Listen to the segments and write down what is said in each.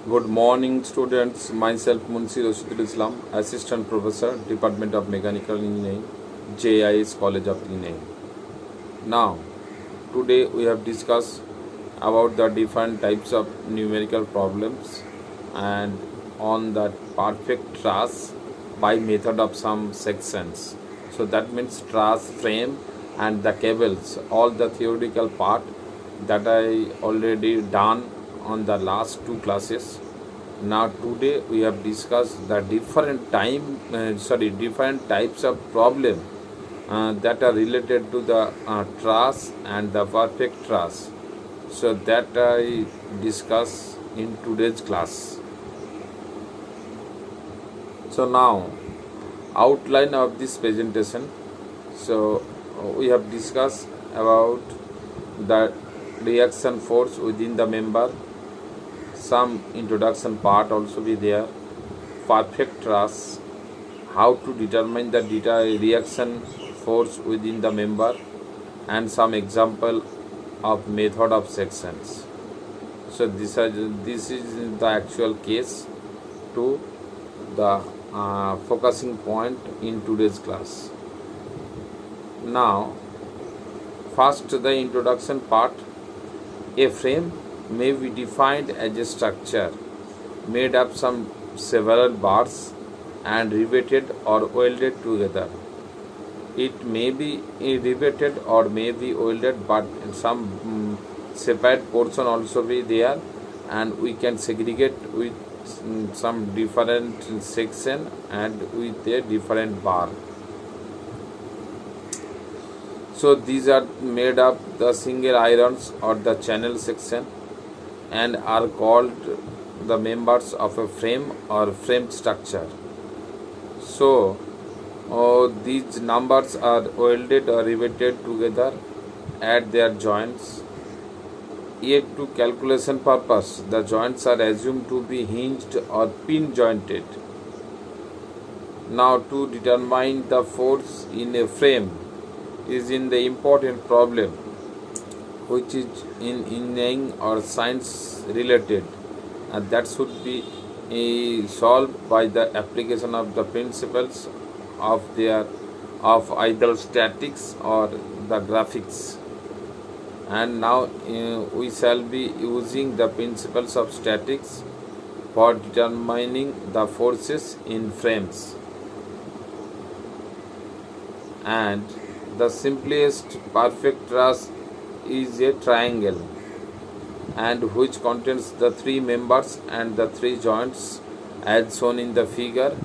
Good morning, students. Myself, Munshi Rashidul Islam, Assistant Professor, Department of Mechanical Engineering, JIS College of Engineering. Now, today we have discussed about the different types of numerical problems and on the perfect truss by method of some sections. So that means truss frame and the cables, all the theoretical part that I already done on the last two classes. Now today we have discussed the different types of problem that are related to the truss and the perfect truss. So that I discuss in today's class. So now outline of this presentation. So we have discussed about the reaction force within the member. Some introduction part also be there. Perfect truss, how to determine the reaction force within the member, and some example of method of sections. So this is the actual case to the focusing point in today's class. Now, first the introduction part. A frame may be defined as a structure made up some several bars and riveted or welded together. It may be riveted or may be welded, but some separate portion also be there, and we can segregate with some different section and with a different bar. So these are made up the single irons or the channel section and are called the members of a frame or frame structure. So these numbers are welded or riveted together at their joints. Yet to calculation purpose, the joints are assumed to be hinged or pin jointed. Now to determine the force in a frame is in the important problem which is in engineering or science related, and that should be solved by the application of the principles of either statics or the graphics. And now we shall be using the principles of statics for determining the forces in frames. And the simplest perfect truss is a triangle, and which contains the three members and the three joints as shown in the figure.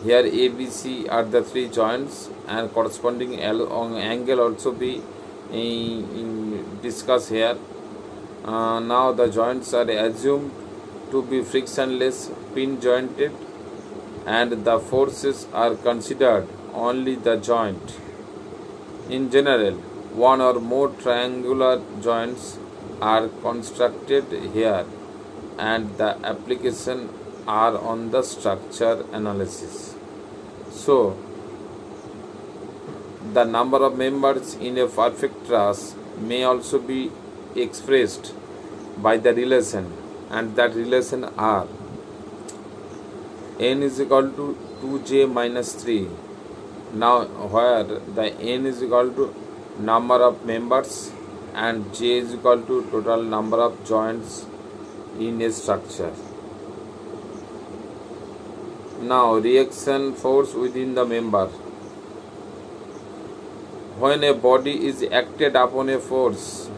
Here ABC are the three joints, and corresponding angle also be discussed here. Now the joints are assumed to be frictionless, pin jointed, and the forces are considered only the joint. In general, one or more triangular joints are constructed here, and the application are on the structure analysis. So, the number of members in a perfect truss may also be expressed by the relation, and that relation are n is equal to 2j minus 3. Now, where the n is equal to number of members and j is equal to total number of joints in a structure. Now, reaction force within the member. When a body is acted upon a force,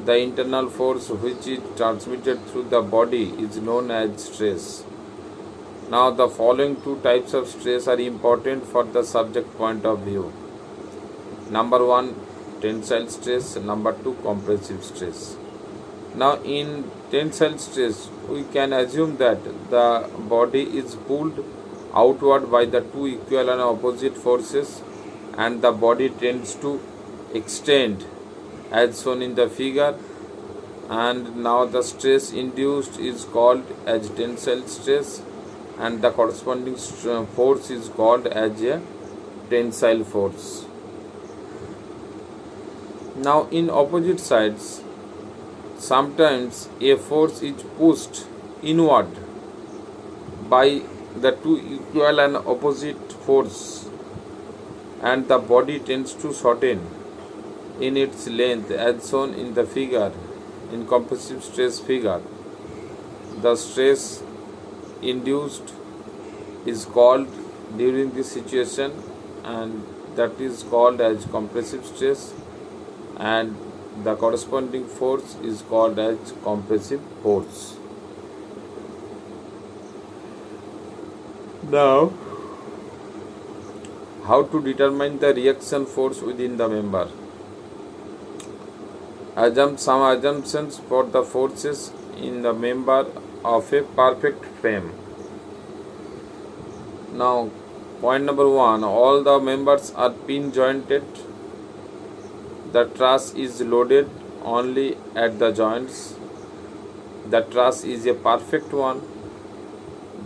the internal force which is transmitted through the body is known as stress. Now the following two types of stress are important for the subject point of view. Number one, tensile stress. Number two, compressive stress. Now in tensile stress, we can assume that the body is pulled outward by the two equal and opposite forces, and the body tends to extend as shown in the figure, and now the stress induced is called as tensile stress, and the corresponding force is called as a tensile force. Now in opposite sides, sometimes a force is pushed inward by the two equal and opposite force, and the body tends to shorten in its length as shown in the figure, in compressive stress figure. The stress induced is called during this situation, and that is called as compressive stress, and the corresponding force is called as compressive force. Now, how to determine the reaction force within the member? Some assumptions for the forces in the member of a perfect frame. Now, point number 1, all the members are pin jointed. The truss is loaded only at the joints. The truss is a perfect one.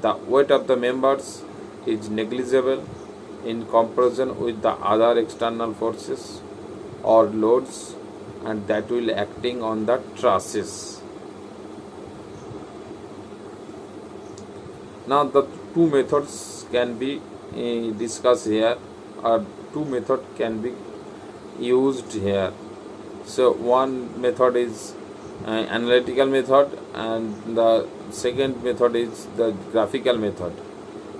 The weight of the members is negligible in comparison with the other external forces or loads, and that will acting on the trusses. Now the two methods can be discussed here, or two methods can be used here. So one method is analytical method, and the second method is the graphical method.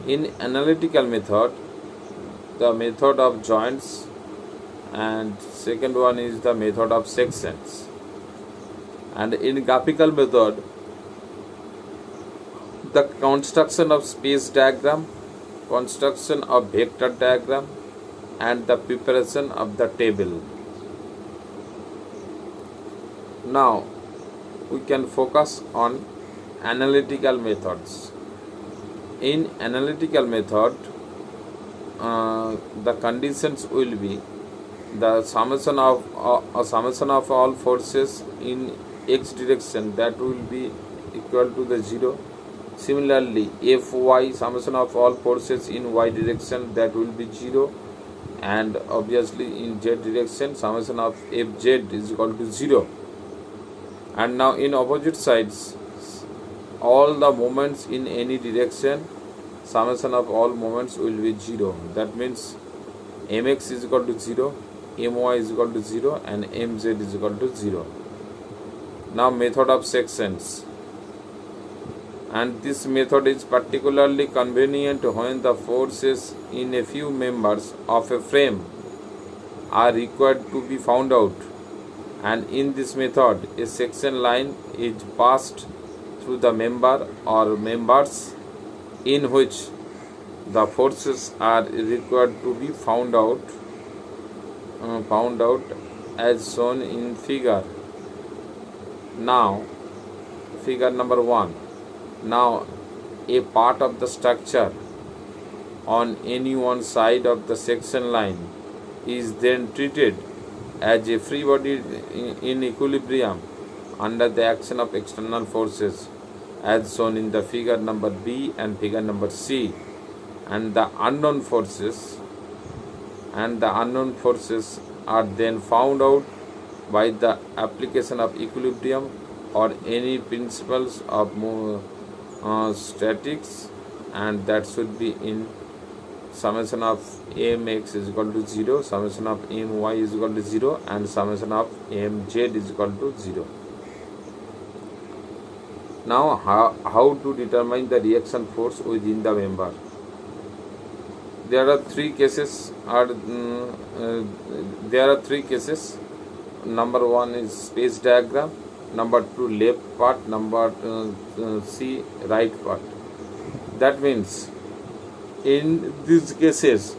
In analytical method, the method of joints, and second one is the method of sections. And in graphical method, the construction of space diagram, construction of vector diagram, and the preparation of the table. Now we can focus on analytical methods. In analytical method, the conditions will be the summation of all forces in x direction, that will be equal to the 0. Similarly, Fy, summation of all forces in y direction, that will be 0. And obviously in z direction, summation of Fz is equal to 0. And now in opposite sides, all the moments in any direction, summation of all moments will be 0. That means mx is equal to 0, my is equal to 0, and mz is equal to 0. Now method of sections. And this method is particularly convenient when the forces in a few members of a frame are required to be found out. And in this method, a section line is passed through the member or members in which the forces are required to be found out as shown in figure. Now, figure number 1. Now, a part of the structure on any one side of the section line is then treated as a free body in equilibrium under the action of external forces, as shown in the figure number B and figure number C. And the unknown forces are then found out by the application of equilibrium or any principles of statics, and that should be in summation of mx is equal to 0, summation of my is equal to 0, and summation of mz is equal to 0. Now how to determine the reaction force within the member? There are three cases. Number 1 is space diagram, number 2 left part, number C right part. That means in these cases,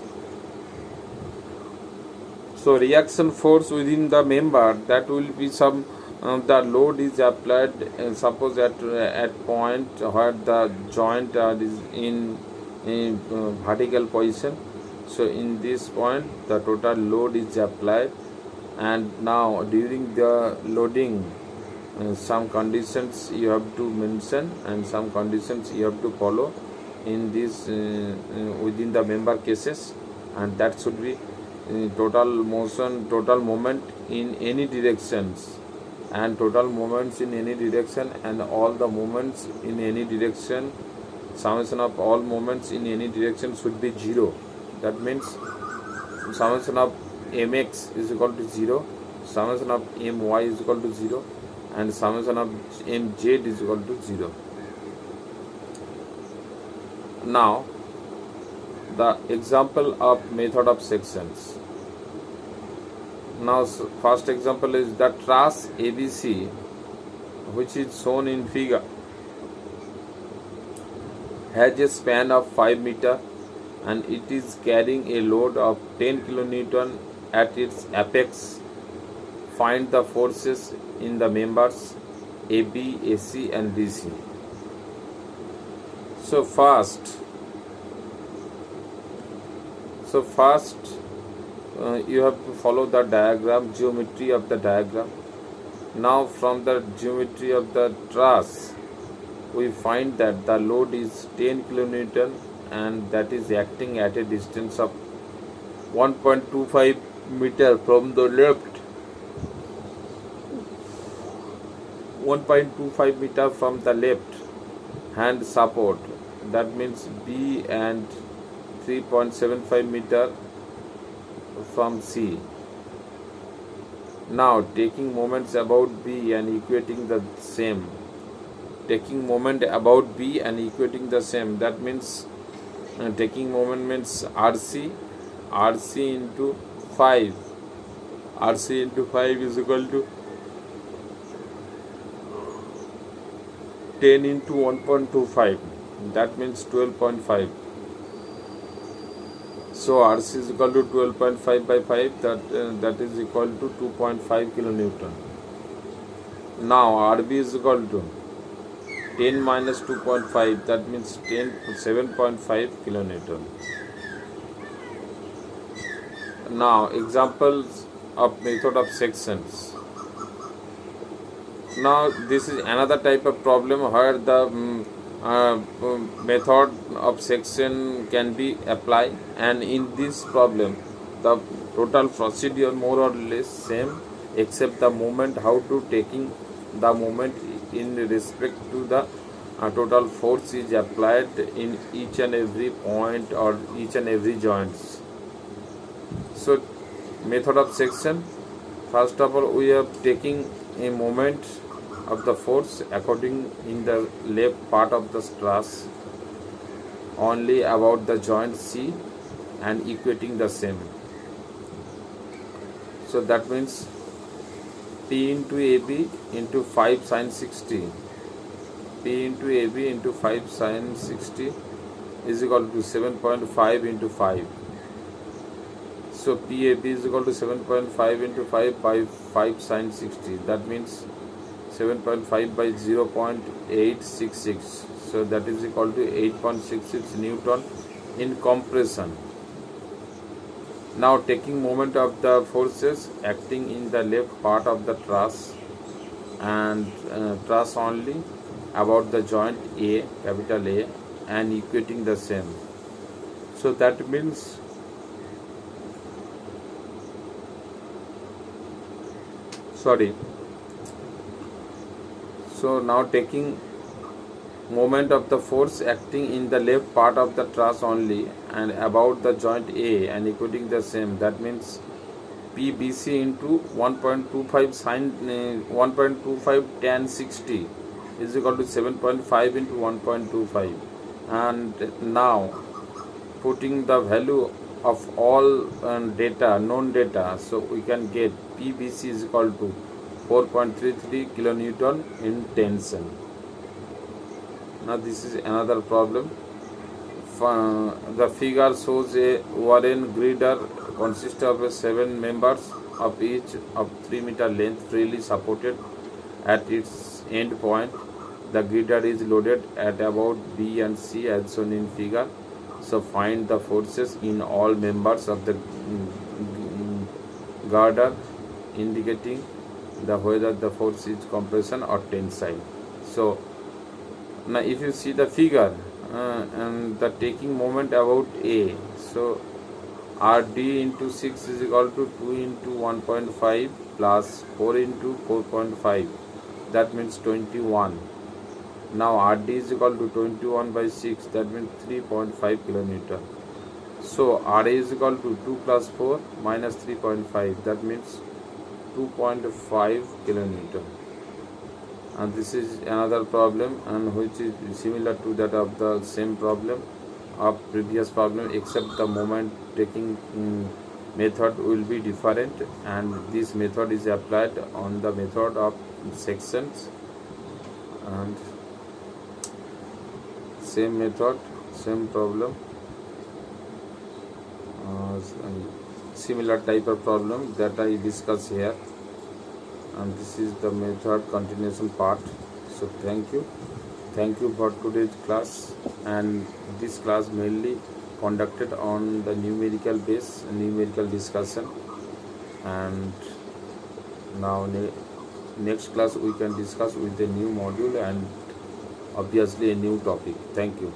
so reaction force within the member, that will be some the load is applied, suppose at point where the joint is in vertical position. So in this point the total load is applied, and now during the loading some conditions you have to mention and some conditions you have to follow in this within the member cases, and that should be total moment in any directions, and total moments in any direction, and all the moments in any direction summation of all moments in any direction should be 0. That means summation of mx is equal to 0, summation of my is equal to 0, and summation of mz is equal to 0. Now the example of method of sections. Now first example is the truss ABC, which is shown in figure, has a span of 5 meter and it is carrying a load of 10 kilonewton at its apex. Find the forces in the members AB, AC and BC. So first you have to follow the diagram, geometry of the diagram. Now from the geometry of the truss, we find that the load is 10 kilonewton and that is acting at a distance of 1.25 meter from the left, 1.25 meter from the left hand support, that means B, and 3.75 meter from C. Now taking moments about B and equating the same, taking moment about B and equating the same, that means taking moment means RC into 5, RC into 5 is equal to 10 into 1.25, that means 12.5. So RC is equal to 12.5 by 5, that is equal to 2.5 kilonewton. Now RB is equal to 10 minus 2.5, that means 7.5 kilonewton. Now examples of method of sections. Now this is another type of problem where the method of section can be applied, and in this problem the total procedure more or less same, except the moment how to taking the moment in respect to the total force is applied in each and every point or each and every joints. So method of section, first of all we are taking a moment of the force according in the left part of the truss only about the joint C and equating the same. So that means P into AB into 5 sin 60, P into AB into 5 sin 60 is equal to 7.5 into 5. So PAB is equal to 7.5 into 5 by 5 sin 60, that means 7.5 by 0.866, so that is equal to 8.66 Newton in compression. Now taking moment of the forces acting in the left part of the truss and truss only about the joint A, capital A, and equating the same. So that means so now taking moment of the force acting in the left part of the truss only and about the joint A and equating the same, that means PBC into 1.25 sin 1.25 tan 60 is equal to 7.5 into 1.25, and now putting the value of all data, known data, so we can get PBC is equal to 4.33 kilonewton in tension. Now this is another problem. The figure shows a Warren girder consists of 7 members of each of 3 meter length freely supported at its end point. The girder is loaded at about B and C as shown in figure. So find the forces in all members of the girder, indicating whether the force is compression or tensile. So now if you see the figure and the taking moment about A, so RD into 6 is equal to 2 into 1.5 plus 4 into 4.5, that means 21. Now RD is equal to 21 by 6, that means 3.5 kilonewton. So RA is equal to 2 plus 4 minus 3.5, that means 2.5 kilonewton. And this is another problem, and which is similar to that of the same problem of previous problem, except the moment taking method will be different, and this method is applied on the method of sections, and same method, same problem, similar type of problem that I discuss here, and this is the method continuation part. So thank you for today's class, and this class mainly conducted on the numerical base, numerical discussion, and now next class we can discuss with a new module and obviously a new topic. Thank you.